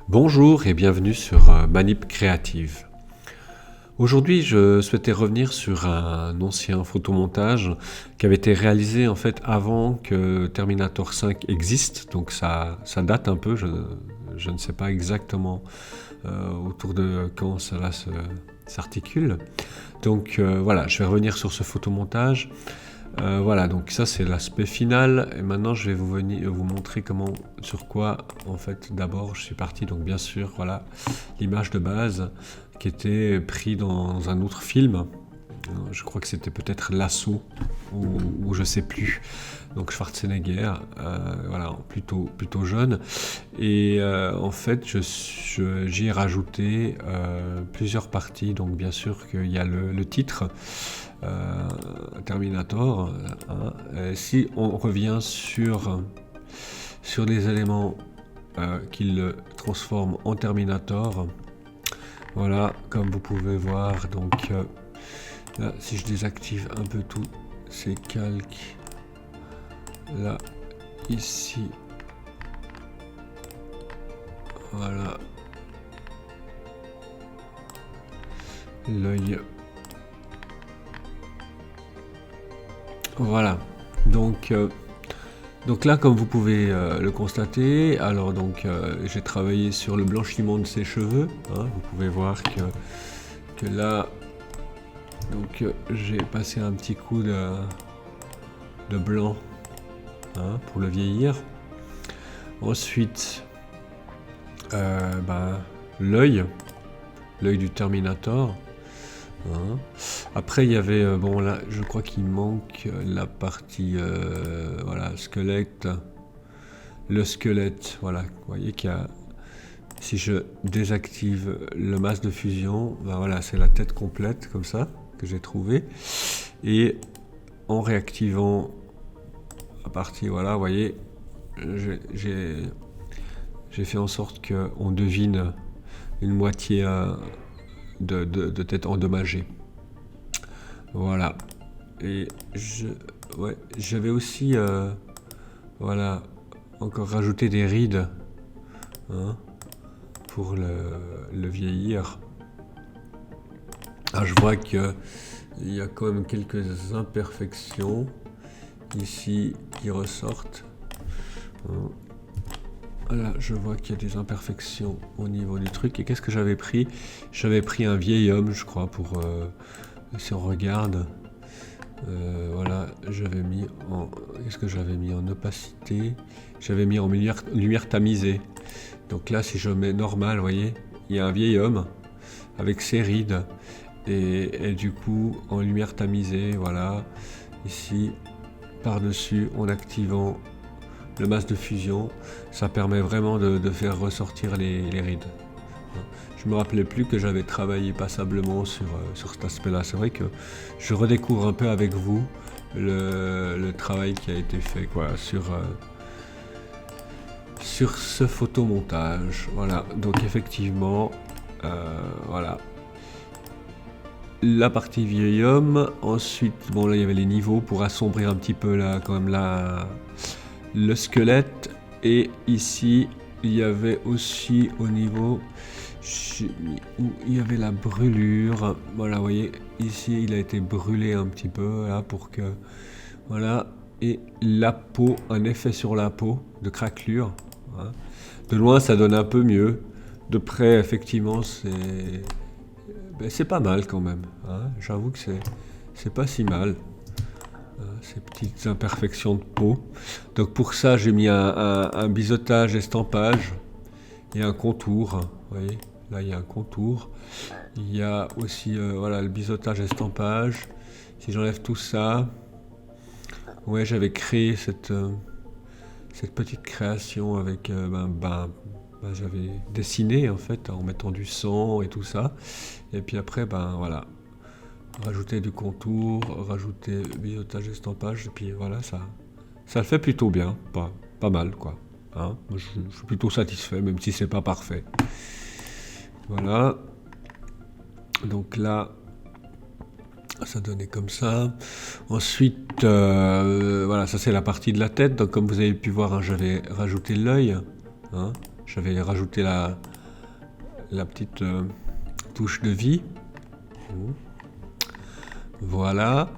Bonjour et bienvenue sur Manip Créative. Aujourd'hui, je souhaitais revenir sur un ancien photomontage qui avait été réalisé en fait avant que Terminator 5 existe, donc ça date un peu, je ne sais pas exactement autour de quand cela s'articule. Donc voilà, je vais revenir sur ce photomontage. Voilà, donc ça c'est l'aspect final et maintenant je vais vous montrer sur quoi en fait d'abord je suis parti. Donc bien sûr, voilà l'image de base qui était prise dans un autre film. Je crois que c'était peut-être L'Assaut ou je sais plus. Donc Schwarzenegger, voilà, plutôt jeune. Et en fait, j'y ai rajouté plusieurs parties. Donc bien sûr qu'il y a le titre. Terminator. Si on revient sur les éléments qui le transforment en Terminator, voilà, comme vous pouvez voir, donc là, si je désactive un peu tous ces calques, là, ici, voilà, l'œil. Voilà, donc là, comme vous pouvez le constater, alors donc j'ai travaillé sur le blanchiment de ses cheveux. Vous pouvez voir que là, donc j'ai passé un petit coup de blanc pour le vieillir. Ensuite, l'œil du Terminator. Après il y avait bon là je crois qu'il manque la partie voilà squelette, le squelette, voilà, vous voyez qu'il y a, si je désactive le masque de fusion, voilà, c'est la tête complète comme ça que j'ai trouvé, et en réactivant la partie, voilà, vous voyez, j'ai fait en sorte qu'on devine une moitié de tête endommagée. Voilà. Et j'avais aussi voilà, encore rajouté des rides pour le vieillir. Je vois qu'il y a quand même quelques imperfections ici qui ressortent. Là, je vois qu'il y a des imperfections au niveau du truc. Et qu'est-ce que j'avais pris? J'avais pris un vieil homme, je crois, pour... si on regarde... voilà, j'avais mis en... Qu'est-ce que j'avais mis en opacité? J'avais mis en lumière tamisée. Donc là, si je mets normal, vous voyez, il y a un vieil homme avec ses rides. Et du coup, en lumière tamisée, voilà, ici, par-dessus, en activant le masque de fusion, ça permet vraiment de faire ressortir les rides. Je me rappelais plus que j'avais travaillé passablement sur cet aspect-là. C'est vrai que je redécouvre un peu avec vous le travail qui a été fait sur ce photomontage. Voilà, donc effectivement, voilà. La partie vieil homme. Ensuite, bon là il y avait les niveaux pour assombrir un petit peu là, quand même là, le squelette. Et ici il y avait aussi au niveau où il y avait la brûlure, voilà, vous voyez, ici il a été brûlé un petit peu là pour que, voilà, et la peau, un effet sur la peau de craquelure. De loin ça donne un peu mieux, de près effectivement c'est pas mal quand même, j'avoue que c'est pas si mal. Ces petites imperfections de peau. Donc pour ça, j'ai mis un biseautage estampage et un contour. Vous voyez, là il y a un contour. Il y a aussi voilà, le biseautage estampage. Si j'enlève tout ça, ouais, j'avais créé cette petite création avec j'avais dessiné en fait en mettant du sang et tout ça. Et puis après, voilà. Rajouter du contour, rajouter biseautage estampage, et puis voilà, ça le fait plutôt bien, pas mal quoi. Moi, je suis plutôt satisfait, même si c'est pas parfait. Voilà. Donc là, ça donnait comme ça. Ensuite, voilà, ça c'est la partie de la tête. Donc comme vous avez pu voir, j'avais rajouté l'œil. J'avais rajouté la petite touche de vie. Voilà.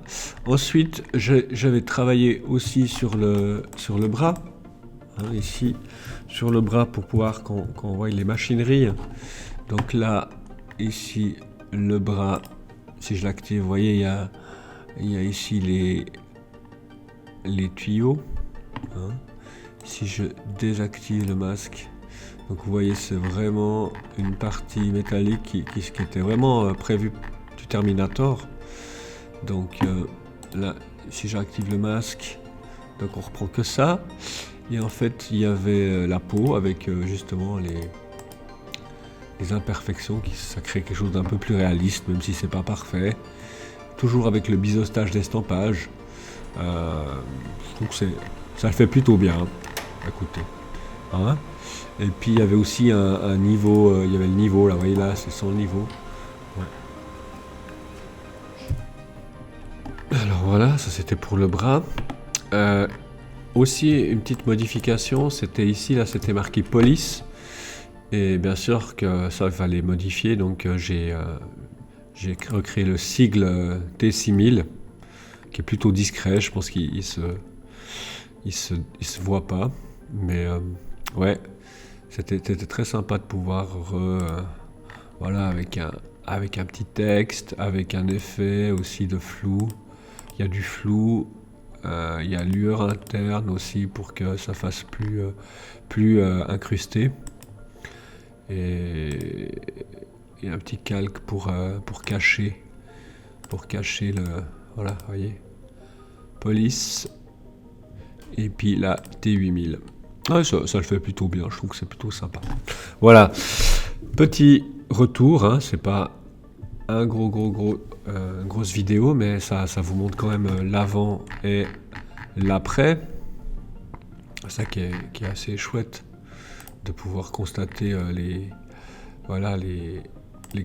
Ensuite, j'avais travaillé aussi sur le bras. Hein, ici, sur le bras pour pouvoir qu'on voit les machineries. Donc là, ici, le bras, si je l'active, vous voyez, il y a ici les tuyaux. Hein. Si je désactive le masque, donc vous voyez, c'est vraiment une partie métallique qui était vraiment prévue du Terminator. Donc là, si j'active le masque, donc on reprend que ça. Et en fait, il y avait la peau avec justement les imperfections, ça crée quelque chose d'un peu plus réaliste, même si c'est pas parfait. Toujours avec le biseautage d'estampage. Je trouve que ça le fait plutôt bien. Écoutez. Hein. Et puis il y avait aussi un niveau, il y avait le niveau, là, vous voyez là, c'est son niveau. Ouais. Alors voilà, ça c'était pour le bras. Aussi une petite modification, c'était ici, là c'était marqué police. Et bien sûr que ça il fallait modifier, donc j'ai recréé le sigle T6000, qui est plutôt discret, je pense qu'il se voit pas. Mais ouais, c'était très sympa de pouvoir voilà, avec un petit texte, avec un effet aussi de flou. Il y a du flou, il y a lueur interne aussi pour que ça fasse plus incrusté. Et un petit calque pour cacher le, voilà, vous voyez, police. Et puis la T8000. Ouais, ça le fait plutôt bien, je trouve que c'est plutôt sympa. Voilà, petit retour, hein, c'est pas un grosse vidéo, mais ça vous montre quand même l'avant et l'après. C'est ça qui est assez chouette de pouvoir constater les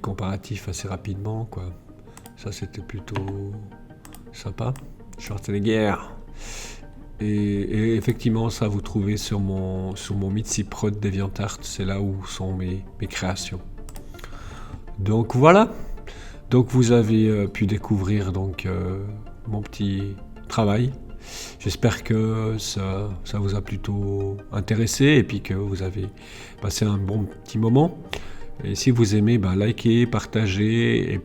comparatifs assez rapidement, quoi. Ça c'était plutôt sympa. Schwarzenegger. Et effectivement, ça vous trouvez sur mon Mitsiprod DeviantArt, c'est là où sont mes créations. Donc voilà. Donc vous avez pu découvrir donc mon petit travail. J'espère que ça vous a plutôt intéressé et puis que vous avez passé un bon petit moment. Et si vous aimez, likez, partagez. Et